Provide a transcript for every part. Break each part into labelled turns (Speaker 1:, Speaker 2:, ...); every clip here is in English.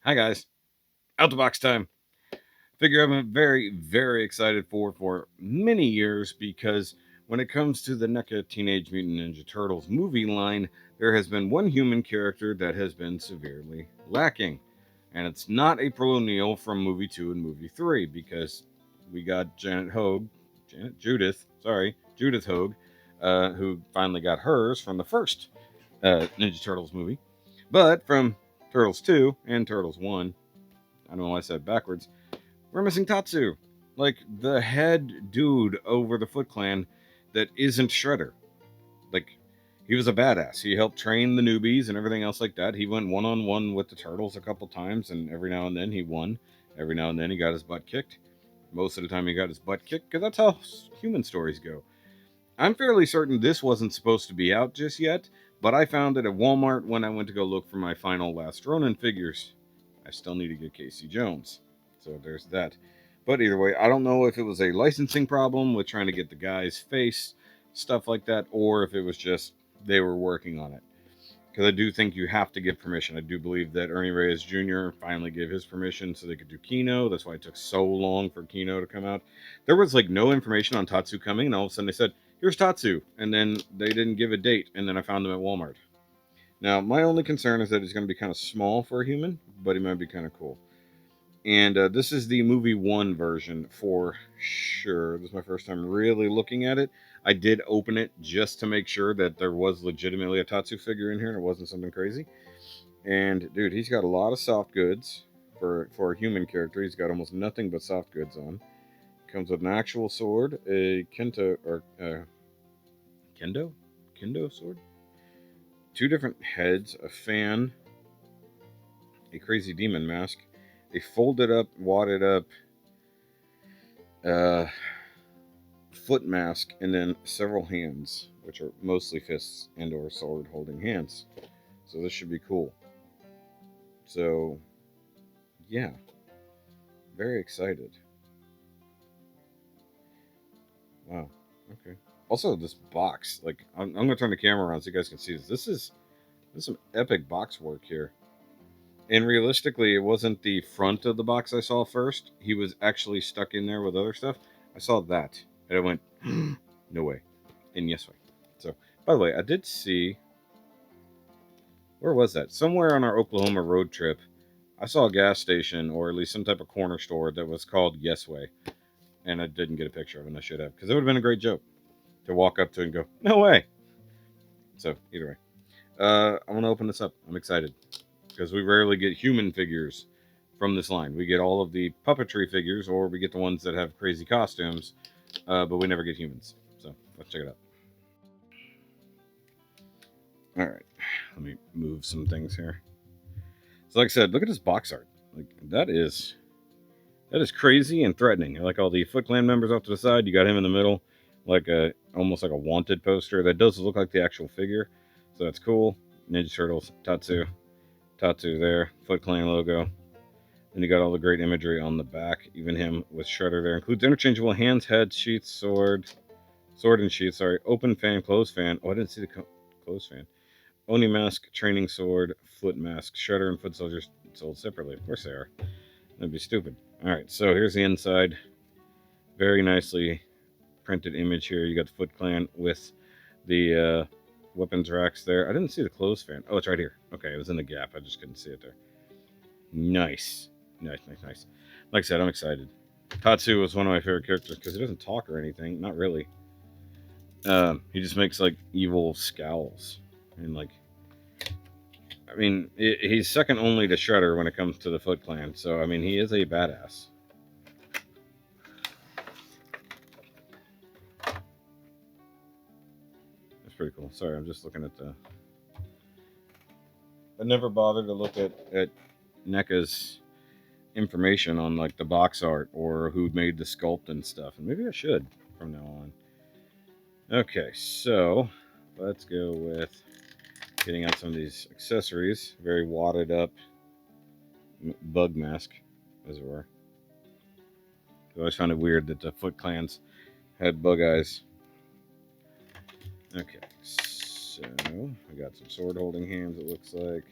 Speaker 1: Hi guys, out the box time. Figure I've been very, very excited for many years because when it comes to the NECA Teenage Mutant Ninja Turtles movie line, there has been one human character that has been severely lacking. And it's not April O'Neil from movie 2 and movie 3 because we got Judith Hogue, who finally got hers from the first Ninja Turtles movie. But from Turtles 2 and Turtles 1, I don't know why I said backwards, we're missing Tatsu. Like the head dude over the Foot Clan that isn't Shredder. Like he was a badass. He helped train the newbies and everything else like that. He went one-on-one with the Turtles a couple times, and every now and then he won. Every now and then he got his butt kicked. Most of the time he got his butt kicked because that's how human stories go. I'm fairly certain this wasn't supposed to be out just yet, but I found it at Walmart when I went to go look for my final Last Ronin figures. I still need to get Casey Jones. So there's that. But either way, I don't know if it was a licensing problem with trying to get the guy's face, stuff like that, or if it was just they were working on it. Because I do think you have to give permission. I do believe that Ernie Reyes Jr. finally gave his permission so they could do Kino. That's why it took so long for Kino to come out. There was like no information on Tatsu coming, and all of a sudden they said, here's Tatsu. And then they didn't give a date, and then I found them at Walmart. Now, my only concern is that he's going to be kind of small for a human, but he might be kind of cool. And this is the movie 1 version for sure. This is my first time really looking at it. I did open it just to make sure that there was legitimately a Tatsu figure in here and it wasn't something crazy. And dude, he's got a lot of soft goods for a human character. He's got almost nothing but soft goods on. Comes with an actual sword, a kendo sword, 2 different heads, a fan, a crazy demon mask, a folded up, wadded up foot mask, and then several hands, which are mostly fists and or sword holding hands. So this should be cool. So yeah, very excited. Wow. Okay. Also, this box, like I'm gonna turn the camera around so you guys can see this. This is some epic box work here. And realistically, it wasn't the front of the box I saw first. He was actually stuck in there with other stuff. I saw that, and I went, no way. And yes way. So, by the way, I did see, where was that? Somewhere on our Oklahoma road trip, I saw a gas station, or at least some type of corner store that was called Yes Way. And I didn't get a picture of it, and I should have, because it would have been a great joke to walk up to and go, no way. So, either way. I want to open this up. I'm excited. Because we rarely get human figures from this line. We get all of the puppetry figures, or we get the ones that have crazy costumes, but we never get humans. So let's check it out. All right, let me move some things here. So, like I said, look at this box art. Like that is crazy and threatening. Like all the Foot Clan members off to the side, you got him in the middle, like a almost like a wanted poster. That does look like the actual figure, so that's cool. Ninja Turtles, Tatsu there, Foot Clan logo. Then you got all the great imagery on the back. Even him with Shredder there. Includes interchangeable hands, head, sheath, sword and sheath. Sorry, open fan, closed fan. Oh, I didn't see the closed fan. Oni mask, training sword, foot mask. Shredder and foot soldiers sold separately. Of course they are. That'd be stupid. All right, so here's the inside. Very nicely printed image here. You got the Foot Clan with the weapons racks there. I didn't see the closed fan. Oh, it's right here. Okay, it was in the gap. I just couldn't see it there. Nice. Nice. Like I said, I'm excited. Tatsu was one of my favorite characters because he doesn't talk or anything. Not really. He just makes like evil scowls. And like, I mean, he's second only to Shredder when it comes to the Foot Clan. So, I mean, he is a badass. That's pretty cool. Sorry, I'm just looking at the... I never bothered to look at NECA's information on like the box art or who made the sculpt and stuff. And maybe I should from now on. Okay, so let's go with getting out some of these accessories. Very wadded up bug mask, as it were. I always found it weird that the Foot Clans had bug eyes. Okay, so we got some sword holding hands, it looks like.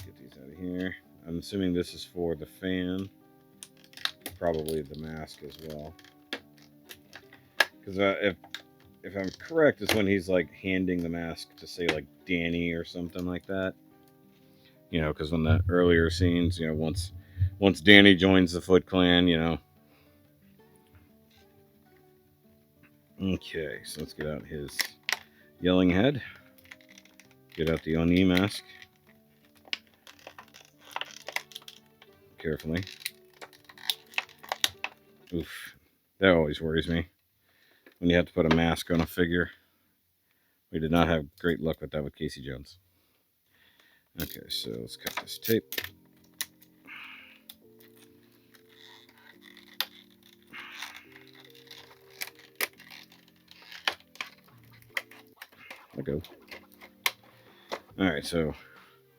Speaker 1: Get these Out of here. I'm assuming this is for the fan. Probably the mask as well. Because if I'm correct, is when he's like handing the mask to say like Danny or something like that. You know, because when the earlier scenes, you know, once Danny joins the Foot Clan, you know. Okay, so let's get out his yelling head. Get out the Oni mask. Carefully. Oof. That always worries me. When you have to put a mask on a figure. We did not have great luck with that with Casey Jones. Okay, so let's cut this tape. Let go. Alright, so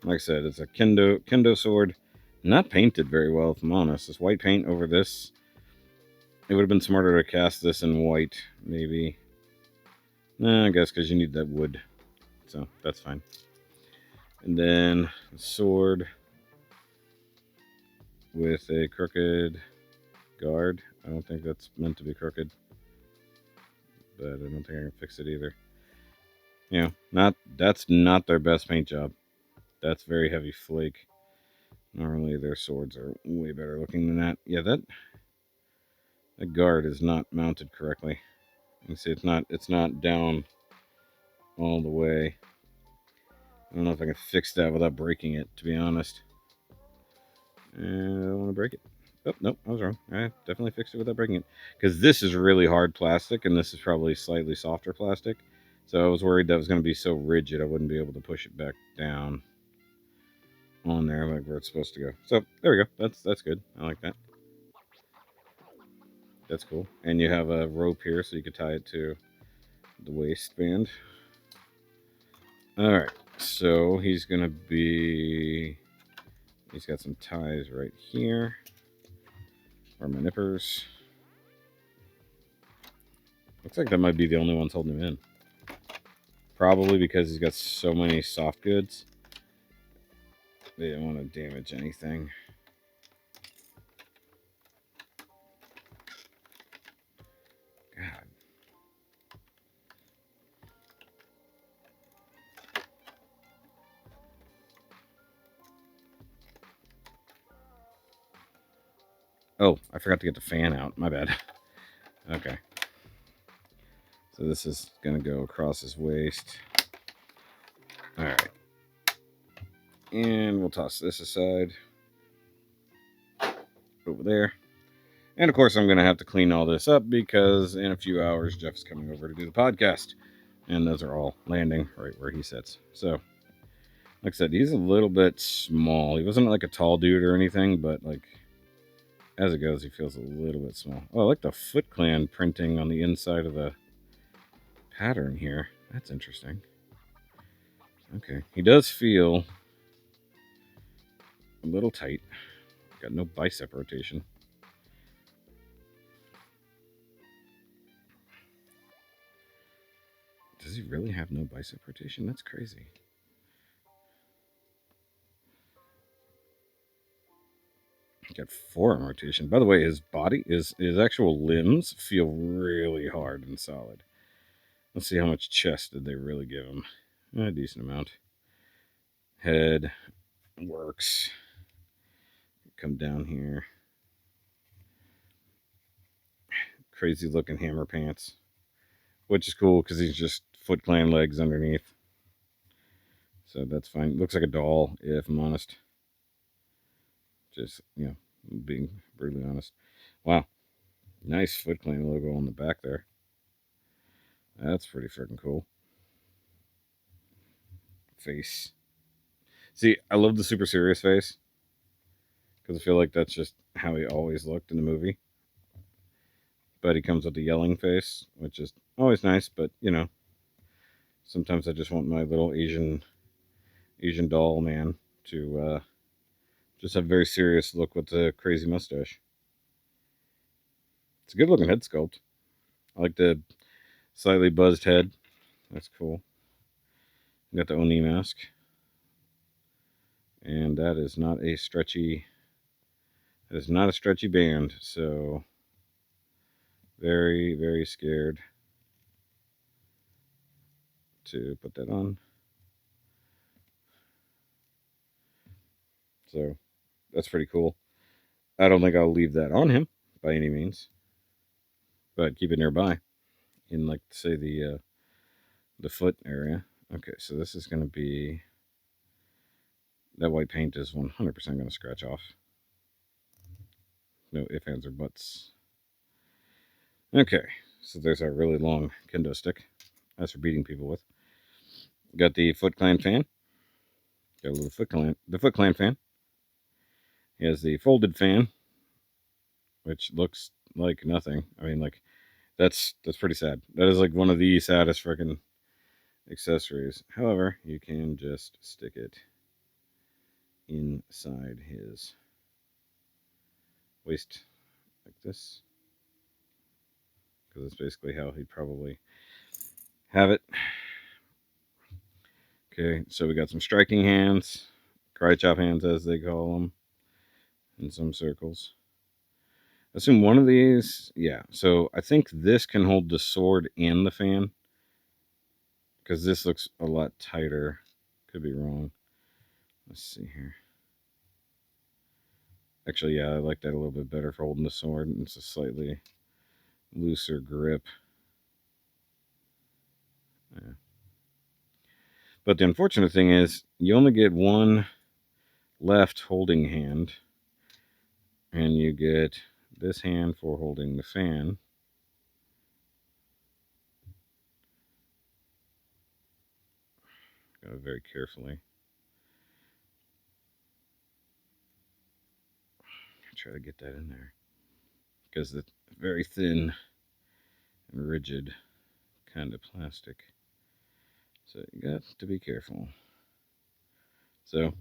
Speaker 1: like I said, it's a kendo sword. Not painted very well, if I'm honest. This white paint over this. It would have been smarter to cast this in white, maybe. Nah, I guess because you need that wood. So that's fine. And then a sword with a crooked guard. I don't think that's meant to be crooked. But I don't think I can fix it either. You know, that's not their best paint job. That's very heavy flake. Normally their swords are way better looking than that. Yeah, that guard is not mounted correctly. You can see it's not down all the way. I don't know if I can fix that without breaking it, to be honest. And I don't want to break it. Oh, nope, I was wrong. I definitely fixed it without breaking it. Because this is really hard plastic, and this is probably slightly softer plastic. So I was worried that was going to be so rigid I wouldn't be able to push it back down on there like where it's supposed to go. So there we go. That's good. I like that. That's cool. And you have a rope here so you could tie it to the waistband. Alright, so he's got some ties right here. Where are my nippers? Looks like that might be the only ones holding him in. Probably because he's got so many soft goods. They don't want to damage anything. God. Oh, I forgot to get the fan out. My bad. Okay. So this is going to go across his waist. Alright. And we'll toss this aside. Over there. And of course, I'm going to have to clean all this up because in a few hours, Jeff's coming over to do the podcast. And those are all landing right where he sits. So, like I said, he's a little bit small. He wasn't like a tall dude or anything, but like as it goes, he feels a little bit small. Oh, I like the Foot Clan printing on the inside of the pattern here. That's interesting. Okay, he does feel a little tight. Got no bicep rotation. Does he really have no bicep rotation? That's crazy. Got forearm rotation. By the way, his body, his actual limbs feel really hard and solid. Let's see how much chest did they really give him. A decent amount. Head works. Come down here. Crazy looking hammer pants. Which is cool because he's just Foot Clan legs underneath. So that's fine. Looks like a doll, if I'm honest. Just, you know, being brutally honest. Wow. Nice Foot Clan logo on the back there. That's pretty freaking cool. Face. See, I love the super serious face. Because I feel like that's just how he always looked in the movie. But he comes with the yelling face, which is always nice, but, you know, sometimes I just want my little Asian doll man to just have a very serious look with the crazy mustache. It's a good looking head sculpt. I like the slightly buzzed head. That's cool. Got the Oni mask. And that is not a stretchy. That is not a stretchy band. So very, very scared to put that on. So that's pretty cool. I don't think I'll leave that on him by any means, but keep it nearby in, like, say, the foot area. Okay, so this is going to be, that white paint is 100% going to scratch off. No ifs, ands, or buts. Okay, so there's our really long kendo stick. That's for beating people with. Got the Foot Clan fan. Got a little the Foot Clan fan. He has the folded fan, which looks like nothing. I mean, like, that's pretty sad. That is like one of the saddest freaking accessories. However, you can just stick it inside his waist like this, because it's basically how he'd probably have it. Okay, so we got some striking hands, karate chop hands as they call them in some circles. I assume one of these, yeah. So I think this can hold the sword and the fan, because this looks a lot tighter. Could be wrong. Let's see here. Actually, yeah, I like that a little bit better for holding the sword. It's a slightly looser grip. Yeah. But the unfortunate thing is, you only get one left holding hand, and you get this hand for holding the fan. Go very carefully. Try to get that in there, because it's very thin and rigid kind of plastic. So you got to be careful. So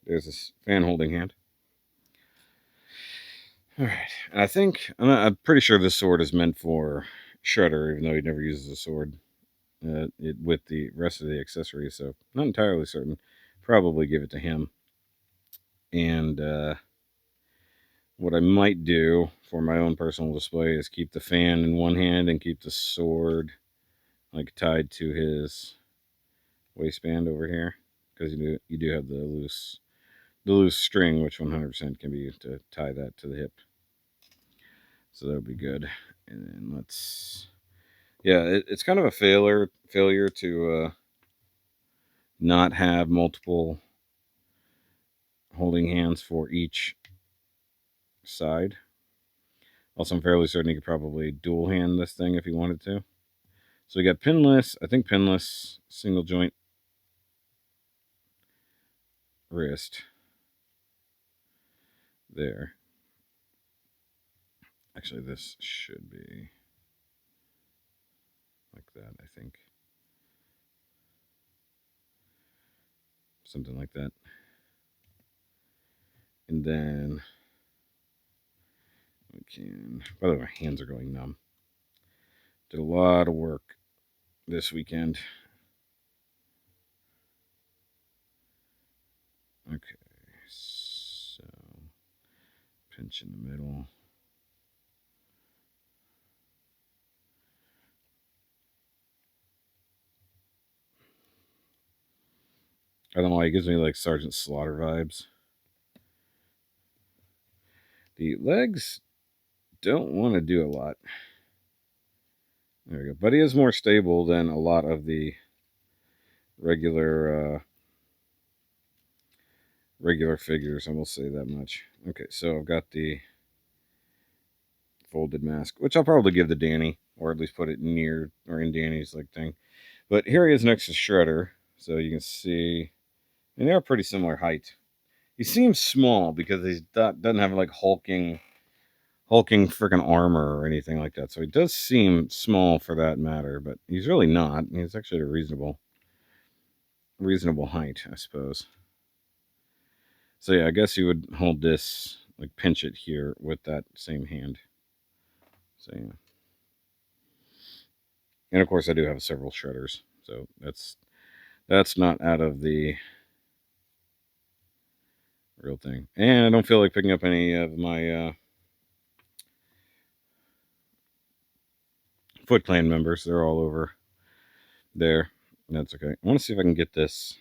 Speaker 1: there's this fan holding hand. All right, and I think I'm pretty sure this sword is meant for Shredder, even though he never uses a sword with the rest of the accessories. So not entirely certain. Probably give it to him. And what I might do for my own personal display is keep the fan in one hand and keep the sword like tied to his waistband over here, because you do have the loose string, which 100% can be used to tie that to the hip. So that'll be good. And then it's kind of a failure to not have multiple holding hands for each side. Also, I'm fairly certain you could probably dual hand this thing if you wanted to. So we got pinless, I think pinless single joint wrist there. Actually, this should be like that, I think. Something like that. And then we can, by the way, my hands are going numb. Did a lot of work this weekend. Okay, so pinch in the middle. I don't know why it gives me like Sergeant Slaughter vibes. The legs don't want to do a lot. There we go. But he is more stable than a lot of the regular figures. I will say that much. Okay, so I've got the folded mask, which I'll probably give to Danny, or at least put it near or in Danny's like thing. But here he is next to Shredder, so you can see, and they're pretty similar height. He seems small because he doesn't have like hulking freaking armor or anything like that. So he does seem small for that matter, but he's really not. He's actually a reasonable height, I suppose. So yeah, I guess you would hold this, like pinch it here with that same hand. So yeah. And of course I do have several shredders, so that's not out of the real thing. And I don't feel like picking up any of my Foot Clan members. They're all over there. That's okay. I want to see if I can get this.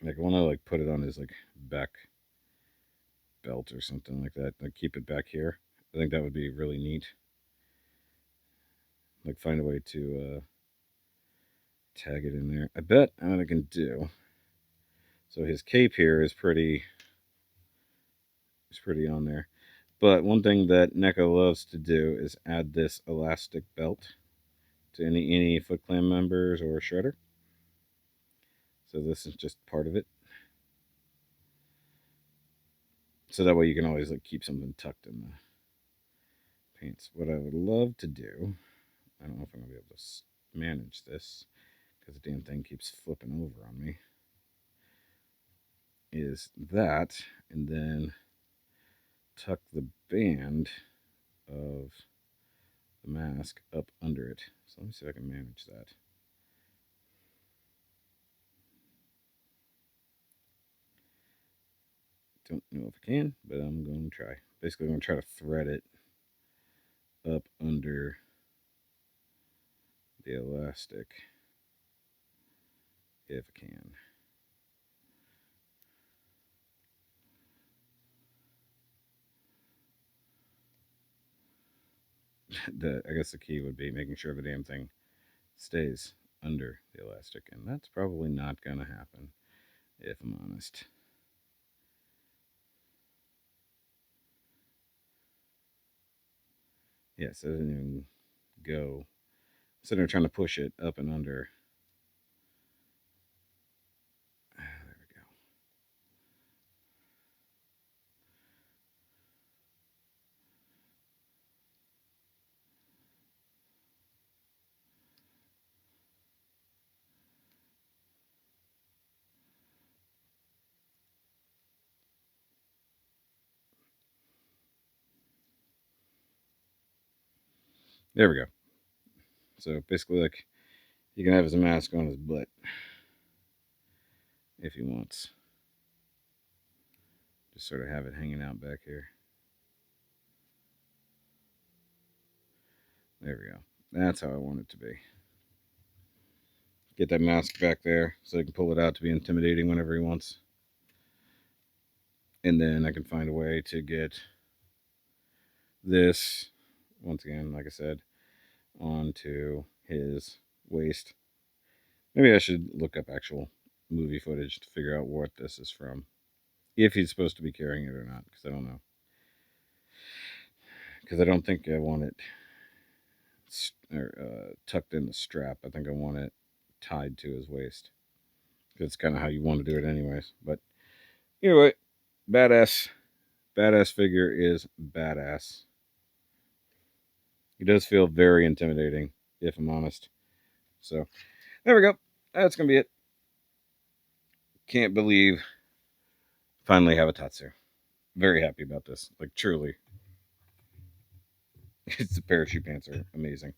Speaker 1: Like, I want to like put it on his like back belt or something like that. Like, keep it back here. I think that would be really neat. Like, find a way to tag it in there. I bet what I can do. So his cape here is pretty on there. But one thing that Neca loves to do is add this elastic belt to any Foot Clan members or Shredder. So this is just part of it. So that way you can always like keep something tucked in the pants. What I would love to do, I don't know if I'm gonna be able to manage this because the damn thing keeps flipping over on me, is that, and then tuck the band of the mask up under it. So let me see if I can manage that. Don't know if I can, but I'm going to try. Basically, I'm going to try to thread it up under the elastic if I can. I guess the key would be making sure the damn thing stays under the elastic, and that's probably not going to happen, if I'm honest. Yes, it doesn't even go. So they're trying to push it up and under. There we go. There we go. So basically, like, he can have his mask on his butt if he wants. Just sort of have it hanging out back here. There we go. That's how I want it to be. Get that mask back there so he can pull it out to be intimidating whenever he wants. And then I can find a way to get this, once again, like I said, onto his waist. Maybe I should look up actual movie footage to figure out what this is from. If he's supposed to be carrying it or not, because I don't know. Because I don't think I want it tucked in the strap. I think I want it tied to his waist. That's kind of how you want to do it, anyways. But anyway, badass figure is badass. He does feel very intimidating, if I'm honest. So there we go. That's gonna be it. Can't believe finally have a Tatsu. Very happy about this. Like, truly, the parachute pants are amazing.